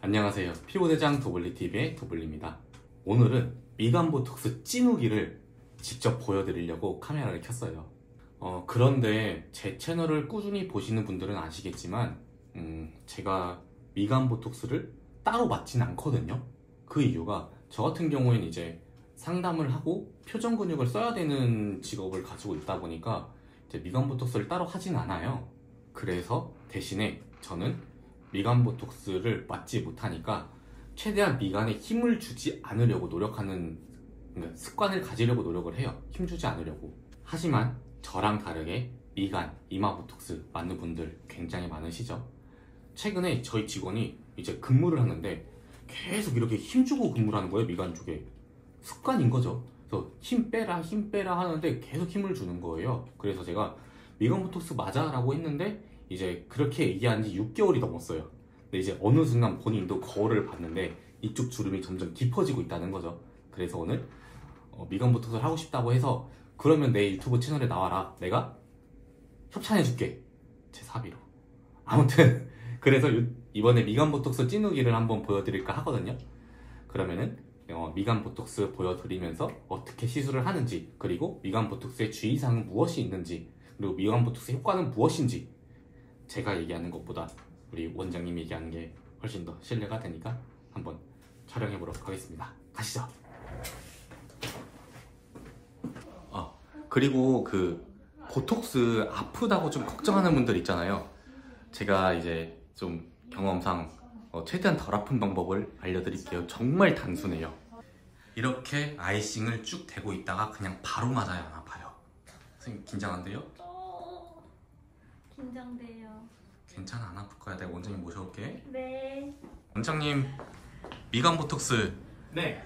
안녕하세요. 피부대장 도블리TV의 도블리입니다. 오늘은 미간 보톡스 찌누기를 직접 보여드리려고 카메라를 켰어요. 그런데 제 채널을 꾸준히 보시는 분들은 아시겠지만 제가 미간 보톡스를 따로 맞진 않거든요. 그 이유가 저 같은 경우에는 이제 상담을 하고 표정 근육을 써야 되는 직업을 가지고 있다 보니까 이제 미간 보톡스를 따로 하진 않아요. 그래서 대신에 저는 미간 보톡스를 맞지 못하니까 최대한 미간에 힘을 주지 않으려고 노력하는, 그러니까 습관을 가지려고 노력을 해요. 힘 주지 않으려고. 하지만 저랑 다르게 미간, 이마 보톡스 맞는 분들 굉장히 많으시죠? 최근에 저희 직원이 이제 근무를 하는데 계속 이렇게 힘주고 근무를 하는 거예요. 미간 쪽에. 습관인 거죠. 그래서 힘 빼라 힘 빼라 하는데 계속 힘을 주는 거예요. 그래서 제가 미간 보톡스 맞아 라고 했는데 이제 그렇게 얘기한 지 6개월이 넘었어요. 근데 이제 어느 순간 본인도 거울을 봤는데 이쪽 주름이 점점 깊어지고 있다는 거죠. 그래서 오늘 미간 보톡스를 하고 싶다고 해서 그러면 내 유튜브 채널에 나와라. 내가 협찬해줄게. 제 사비로. 아무튼 그래서 이번에 미간 보톡스 찌누기를 한번 보여드릴까 하거든요. 그러면은 미간 보톡스 보여드리면서 어떻게 시술을 하는지, 그리고 미간 보톡스의 주의사항은 무엇이 있는지, 그리고 미간 보톡스 효과는 무엇인지 제가 얘기하는 것보다 우리 원장님이 얘기하는 게 훨씬 더 신뢰가 되니까 한번 촬영해 보도록 하겠습니다. 가시죠. 그리고 그 보톡스 아프다고 좀 걱정하는 분들 있잖아요. 제가 이제 좀 경험상 최대한 덜 아픈 방법을 알려드릴게요. 정말 단순해요. 이렇게 아이싱을 쭉 대고 있다가 그냥 바로 맞아야 안 아파요. 선생님 긴장한데요? 긴장돼요. 괜찮아, 안 아플 거야. 내가 원장님 모셔올게. 네. 원장님, 미간 보톡스 네.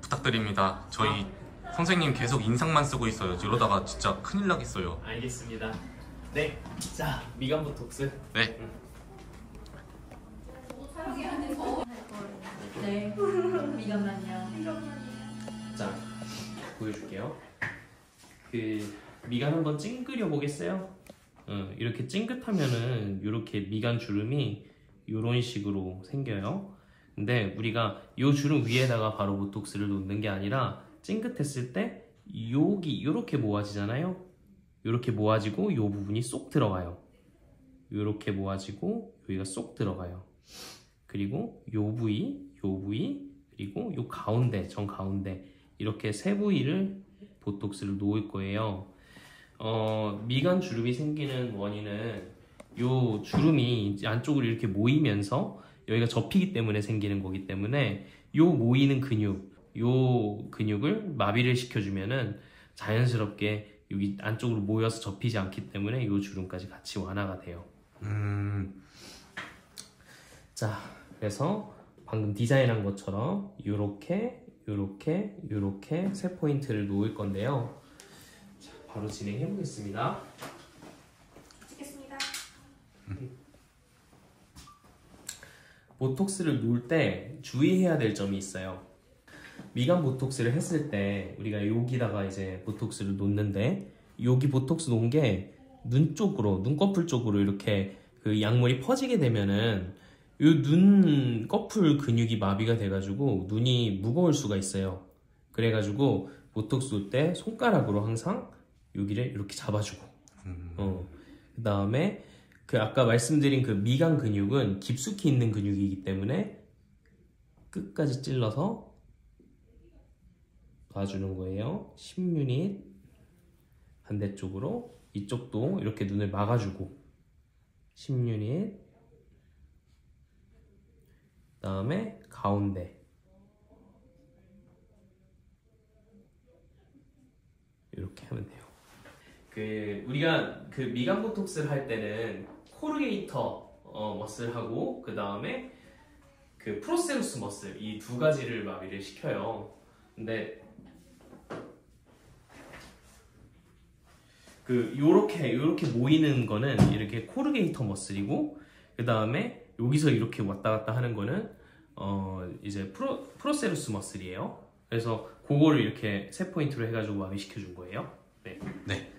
부탁드립니다. 저희 선생님 계속 인상만 쓰고 있어요. 이러다가 진짜 큰일 나겠어요. 알겠습니다. 네. 자, 미간 보톡스. 네. 네. 미간만요. 자, 보여줄게요. 미간 한번 찡그려 보겠어요? 이렇게 찡긋하면은 이렇게 미간 주름이 이런 식으로 생겨요. 근데 우리가 이 주름 위에다가 바로 보톡스를 놓는 게 아니라 찡긋했을 때 여기 이렇게 모아지잖아요. 이렇게 모아지고 이 부분이 쏙 들어가요. 이렇게 모아지고 여기가 쏙 들어가요. 그리고 이 부위, 그리고 이 가운데, 정 가운데 이렇게 세 부위를 보톡스를 놓을 거예요. 미간 주름이 생기는 원인은 이 주름이 안쪽으로 이렇게 모이면서 여기가 접히기 때문에 생기는 거기 때문에 이 모이는 근육, 이 근육을 마비를 시켜주면은 자연스럽게 여기 안쪽으로 모여서 접히지 않기 때문에 이 주름까지 같이 완화가 돼요. 자, 그래서 방금 디자인한 것처럼 요렇게 세 포인트를 놓을 건데요. 자, 바로 진행해 보겠습니다. 찍겠습니다. 보톡스를 놓을 때 주의해야 될 점이 있어요. 미간 보톡스를 했을 때 우리가 여기다가 이제 보톡스를 놓는데 여기 보톡스 놓은 게 눈 쪽으로, 눈꺼풀 쪽으로 이렇게 그 약물이 퍼지게 되면은 이 눈꺼풀 근육이 마비가 돼가지고 눈이 무거울 수가 있어요. 그래가지고 보톡스 놓을 때 손가락으로 항상 여기를 이렇게 잡아주고 그 다음에 아까 말씀드린 그 미간 근육은 깊숙이 있는 근육이기 때문에 끝까지 찔러서 놔주는 거예요. 10유닛 반대쪽으로, 이쪽도 이렇게 눈을 막아주고 10유닛, 그 다음에 가운데 이렇게 하면 돼요. 우리가 미간 보톡스를 할 때는 코르게이터 머슬하고 그 다음에 프로세루스 머슬, 이 두 가지를 마비를 시켜요. 근데 요렇게 모이는 거는 이렇게 코르게이터 머슬이고, 그 다음에 여기서 이렇게 왔다 갔다 하는 거는 이제 프로세루스 머슬이에요. 그래서 그거를 이렇게 세 포인트로 해가지고 마비시켜 준 거예요. 네. 네.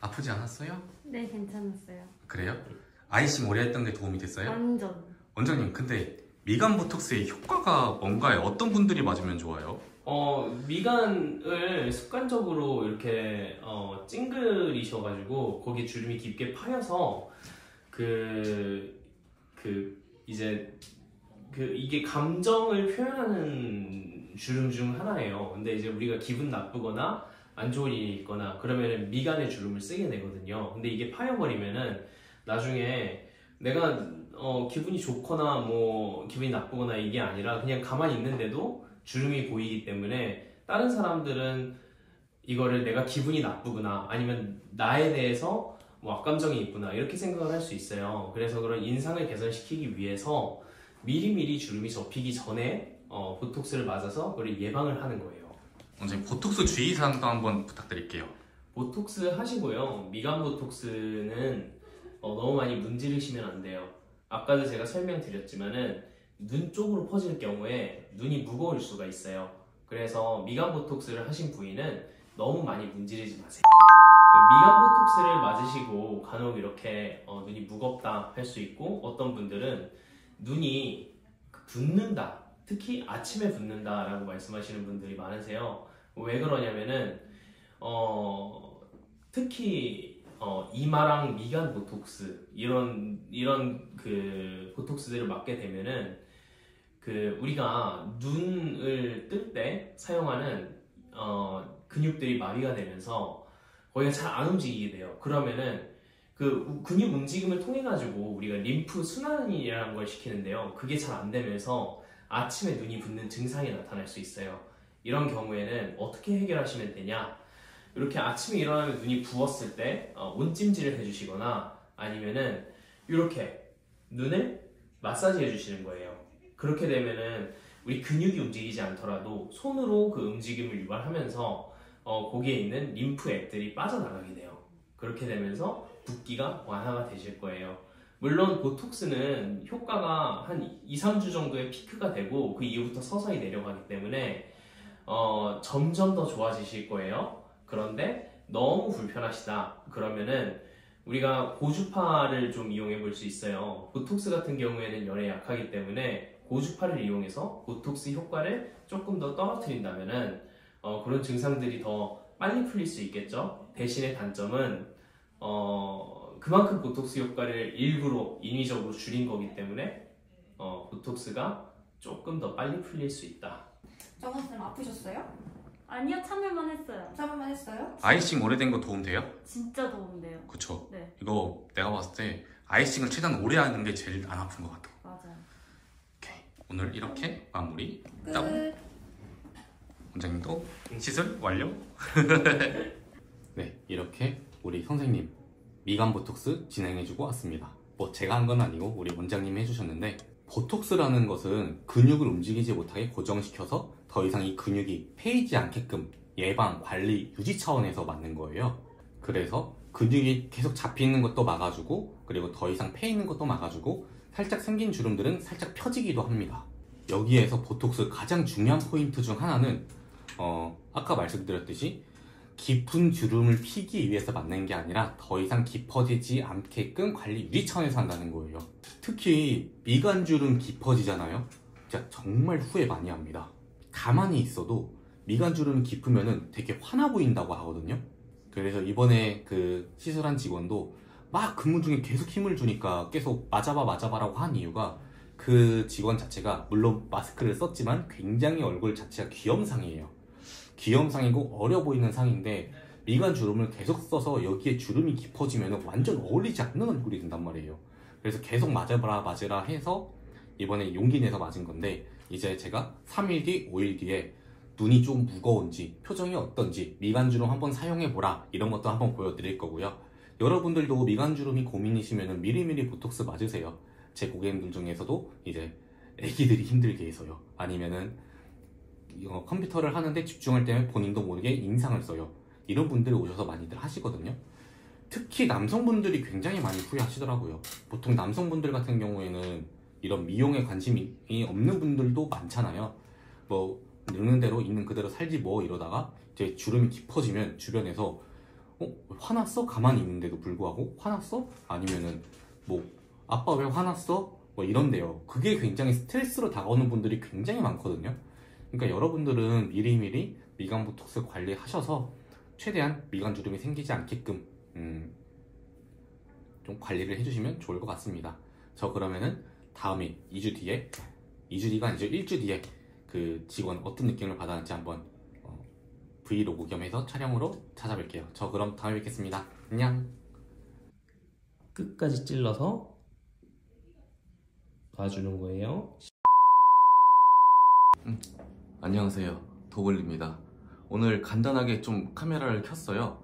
아프지 않았어요? 네, 괜찮았어요. 그래요? 아이싱 오래 했던 게 도움이 됐어요? 완전. 원장님, 근데 미간 보톡스의 효과가 뭔가요? 어떤 분들이 맞으면 좋아요? 미간을 습관적으로 이렇게 찡그리셔가지고 거기에 주름이 깊게 파여서 이게 감정을 표현하는 주름 중 하나예요. 근데 이제 우리가 기분 나쁘거나 안 좋은 일이 있거나 그러면은 미간에 주름을 세게 내거든요. 근데 이게 파여버리면은 나중에 내가 기분이 좋거나 뭐 기분이 나쁘거나 이게 아니라 그냥 가만히 있는데도 주름이 보이기 때문에 다른 사람들은 이거를 내가 기분이 나쁘구나 아니면 나에 대해서 뭐 악감정이 있구나 이렇게 생각을 할 수 있어요. 그래서 그런 인상을 개선시키기 위해서 미리미리 주름이 접히기 전에 보톡스를 맞아서 그걸 예방을 하는 거예요. 원장님 보톡스 주의사항도 한번 부탁드릴게요. 보톡스 하시고요. 미간 보톡스는 너무 많이 문지르시면 안 돼요. 아까도 제가 설명드렸지만은 눈 쪽으로 퍼질 경우에 눈이 무거울 수가 있어요. 그래서 미간 보톡스를 하신 부위는 너무 많이 문지르지 마세요. 미간 보톡스를 맞으시고 간혹 이렇게 눈이 무겁다 할 수 있고 어떤 분들은 눈이 붓는다, 특히 아침에 붓는다 라고 말씀하시는 분들이 많으세요. 왜 그러냐면은 특히 이마랑 미간 보톡스 이런 그 보톡스들을 맞게 되면은 우리가 눈을 뜰 때 사용하는 근육들이 마비가 되면서 거기가 잘 안 움직이게 돼요. 그러면은 그 근육 움직임을 통해 가지고 우리가 림프 순환이라는 걸 시키는데요. 그게 잘 안 되면서 아침에 눈이 붓는 증상이 나타날 수 있어요. 이런 경우에는 어떻게 해결하시면 되냐? 이렇게 아침에 일어나면 눈이 부었을 때 온찜질을 해주시거나 아니면은 이렇게 눈을 마사지 해주시는 거예요. 그렇게 되면은 우리 근육이 움직이지 않더라도 손으로 그 움직임을 유발하면서 거기에 있는 림프액들이 빠져나가게 돼요. 그렇게 되면서 붓기가 완화가 되실 거예요. 물론 보톡스는 효과가 한 2-3주 정도의 피크가 되고 그 이후부터 서서히 내려가기 때문에 점점 더 좋아지실 거예요. 그런데 너무 불편하시다 그러면은 우리가 고주파를 좀 이용해 볼 수 있어요. 보톡스 같은 경우에는 열에 약하기 때문에 고주파를 이용해서 보톡스 효과를 조금 더 떨어뜨린다면은 그런 증상들이 더 빨리 풀릴 수 있겠죠. 대신에 단점은 그만큼 보톡스 효과를 일부러 인위적으로 줄인 거기 때문에 보톡스가 조금 더 빨리 풀릴 수 있다. 정원쌤 아프셨어요? 아니요, 참을만 했어요. 참을만 했어요? 아이싱 오래된 거 도움돼요? 진짜 더운데요. 그쵸. 네, 이거 내가 봤을 때 아이싱을 최대한 오래 하는 게 제일 안 아픈 것 같아. 맞아요. 오케이. 오늘 이렇게 마무리. 끝. 원장님도 시술 완료. 네, 이렇게 우리 선생님 미간 보톡스 진행해주고 왔습니다. 뭐 제가 한 건 아니고 우리 원장님이 해주셨는데, 보톡스라는 것은 근육을 움직이지 못하게 고정시켜서 더 이상 이 근육이 패이지 않게끔 예방, 관리, 유지 차원에서 맞는 거예요. 그래서 근육이 계속 잡히는 것도 막아주고, 그리고 더 이상 패 있는 것도 막아주고, 살짝 생긴 주름들은 살짝 펴지기도 합니다. 여기에서 보톡스 가장 중요한 포인트 중 하나는 아까 말씀드렸듯이 깊은 주름을 피기 위해서 맞는 게 아니라 더 이상 깊어지지 않게끔 관리 유지 차원에서 한다는 거예요. 특히 미간 주름 깊어지잖아요. 진짜 정말 후회 많이 합니다. 가만히 있어도 미간 주름이 깊으면 되게 화나 보인다고 하거든요. 그래서 이번에 그 시술한 직원도 막 근무 중에 계속 힘을 주니까 계속 맞아봐라고 한 이유가, 그 직원 자체가 물론 마스크를 썼지만 굉장히 얼굴 자체가 귀염상이에요. 귀염상이고 어려 보이는 상인데 미간 주름을 계속 써서 여기에 주름이 깊어지면 완전 어울리지 않는 얼굴이 된단 말이에요. 그래서 계속 맞으라 해서 이번에 용기 내서 맞은 건데, 이제 제가 3일 뒤, 5일 뒤에 눈이 좀 무거운지 표정이 어떤지 미간 주름 한번 사용해보라, 이런 것도 한번 보여드릴 거고요. 여러분들도 미간 주름이 고민이시면 미리미리 보톡스 맞으세요. 제 고객님들 중에서도 이제 애기들이 힘들게 해서요, 아니면은 컴퓨터를 하는데 집중할 때는 본인도 모르게 인상을 써요. 이런 분들이 오셔서 많이들 하시거든요. 특히 남성분들이 굉장히 많이 후회하시더라고요. 보통 남성분들 같은 경우에는 이런 미용에 관심이 없는 분들도 많잖아요. 뭐 늙는 대로 있는 그대로 살지 뭐 이러다가 이제 주름이 깊어지면 주변에서 화났어? 가만히 있는데도 불구하고 화났어? 아니면은 뭐 아빠 왜 화났어? 뭐 이런데요. 그게 굉장히 스트레스로 다가오는 분들이 굉장히 많거든요. 그러니까 여러분들은 미리미리 미간 보톡스 관리하셔서 최대한 미간 주름이 생기지 않게끔 좀 관리를 해주시면 좋을 것 같습니다. 저 그러면은 다음에 2주 뒤에 2주 뒤가 아니죠, 1주 뒤에 그 직원 어떤 느낌을 받았는지 한번 브이로그 겸해서 촬영으로 찾아뵐게요. 저 그럼 다음에 뵙겠습니다. 안녕. 끝까지 찔러서 놔주는 거예요. 안녕하세요, 도블입니다. 오늘 간단하게 좀 카메라를 켰어요.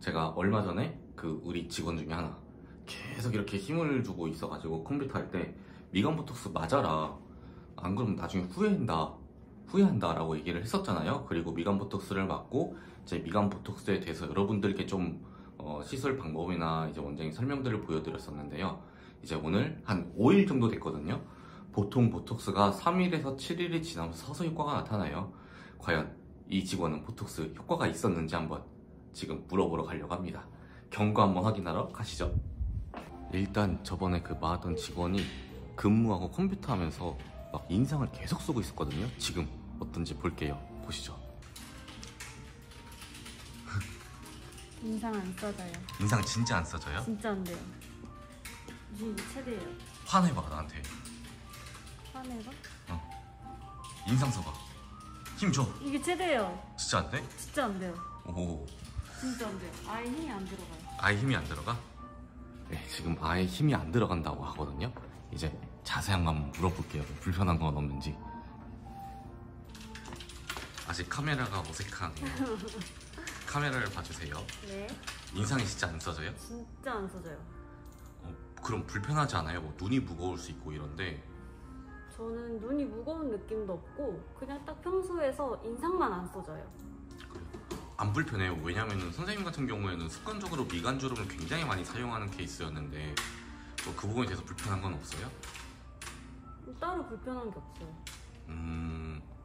제가 얼마 전에 그 우리 직원 중에 하나 계속 이렇게 힘을 주고 있어가지고 컴퓨터 할 때 미간 보톡스 맞아라, 안 그러면 나중에 후회한다 라고 얘기를 했었잖아요. 그리고 미간 보톡스를 맞고 이제 미간 보톡스에 대해서 여러분들께 좀 시술 방법이나 이제 원장님 설명들을 보여드렸었는데요. 이제 오늘 한 5일 정도 됐거든요. 보통 보톡스가 3일에서 7일이 지나면서 서서히 효과가 나타나요. 과연 이 직원은 보톡스 효과가 있었는지 한번 지금 물어보러 가려고 합니다. 경과 한번 확인하러 가시죠. 일단 저번에 그 맞았던 직원이 근무하고 컴퓨터 하면서 막 인상을 계속 쓰고 있었거든요. 지금 어떤지 볼게요. 보시죠. 인상 안 써져요. 인상 진짜 안 써져요? 진짜 안 돼요. 이게 최대예요. 화내봐 나한테. 화내가? 인상 써봐. 힘 줘. 이게 최대예요. 진짜 안 돼? 진짜 안 돼요. 오. 진짜 안 돼요. 아예 힘이 안 들어가요. 아예 힘이 안 들어가? 네, 지금 아예 힘이 안 들어간다고 하거든요. 이제 자세한 거 한번 물어볼게요. 불편한 건 없는지. 아직 카메라가 어색하네요. 카메라를 봐주세요. 네. 인상이 진짜 안 써져요? 진짜 안 써져요. 그럼 불편하지 않아요? 뭐 눈이 무거울 수 있고 이런데. 저는 눈이 무거운 느낌도 없고 그냥 딱 평소에서 인상만 안 써져요. 안 불편해요. 왜냐면은 선생님 같은 경우에는 습관적으로 미간 주름을 굉장히 많이 사용하는 케이스였는데 뭐 그 부분에 대해서 불편한 건 없어요? 따로 불편한 게 없어요.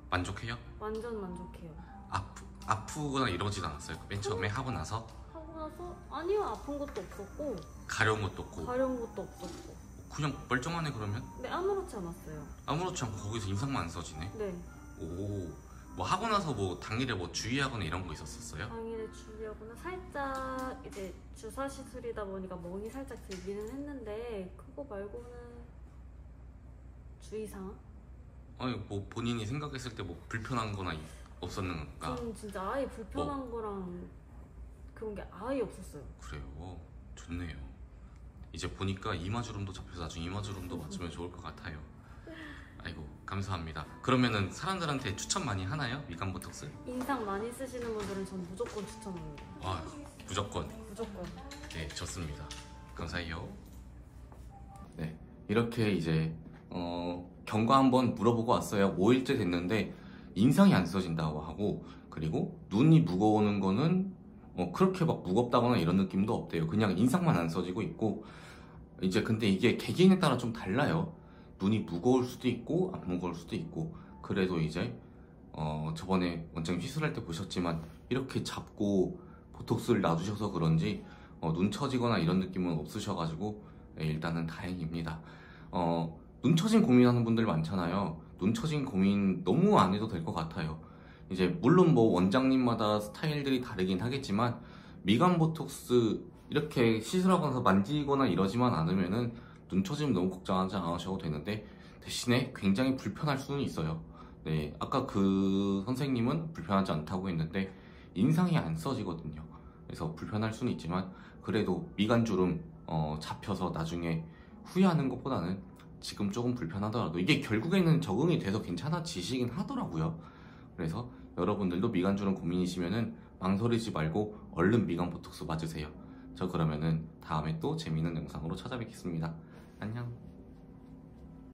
만족해요? 완전 만족해요. 아프거나 이러진 않았어요? 맨 처음에 하고 나서? 하고 나서 아니요, 아픈 것도 없었고 가려운 것도 없고 가려운 것도 없었고. 그냥 멀쩡하네 그러면? 네, 아무렇지 않았어요. 아무렇지 않고 거기서 인상만 안 써지네? 네. 오, 뭐 하고 나서 뭐 당일에 뭐 주의하거나 이런 거 있었어요? 당일에 주의하거나 살짝 이제 주사 시술이다 보니까 멍이 살짝 들기는 했는데 그거 말고는 주의사항? 아니 뭐 본인이 생각했을 때 뭐 불편한 거나 없었는가? 저는 진짜 아예 불편한 거랑 그런 게 아예 없었어요. 그래요. 좋네요. 이제 보니까 이마주름도 잡혀서 나중에 이마주름도 맞으면 좋을 것 같아요. 아이고 감사합니다. 그러면은 사람들한테 추천 많이 하나요? 미간 보톡스? 인상 많이 쓰시는 분들은 전 무조건 추천합니다. 아 무조건. 무조건. 네 좋습니다. 감사해요. 네 이렇게 이제 경과 한번 물어보고 왔어요. 5일째 됐는데 인상이 안 써진다고 하고, 그리고 눈이 무거우는 거는 그렇게 막 무겁다거나 이런 느낌도 없대요. 그냥 인상만 안 써지고 있고, 이제 근데 이게 개개인에 따라 좀 달라요. 눈이 무거울 수도 있고 안 무거울 수도 있고. 그래도 이제 저번에 원장님 시술할 때 보셨지만 이렇게 잡고 보톡스를 놔주셔서 그런지 눈 처지거나 이런 느낌은 없으셔가지고 일단은 다행입니다. 눈 처진 고민하는 분들 많잖아요. 눈 처진 고민 너무 안 해도 될 것 같아요. 이제 물론 뭐 원장님마다 스타일들이 다르긴 하겠지만 미간 보톡스 이렇게 시술하고 나서 만지거나 이러지만 않으면은 눈 처지면 너무 걱정하지 않으셔도 되는데, 대신에 굉장히 불편할 수는 있어요. 네, 아까 그 선생님은 불편하지 않다고 했는데 인상이 안 써지거든요. 그래서 불편할 수는 있지만 그래도 미간 주름 잡혀서 나중에 후회하는 것보다는 지금 조금 불편하더라도 이게 결국에는 적응이 돼서 괜찮아지시긴 하더라고요. 그래서 여러분들도 미간 주름 고민이시면은 망설이지 말고 얼른 미간 보톡스 맞으세요. 저 그러면은 다음에 또 재미있는 영상으로 찾아뵙겠습니다. 안녕.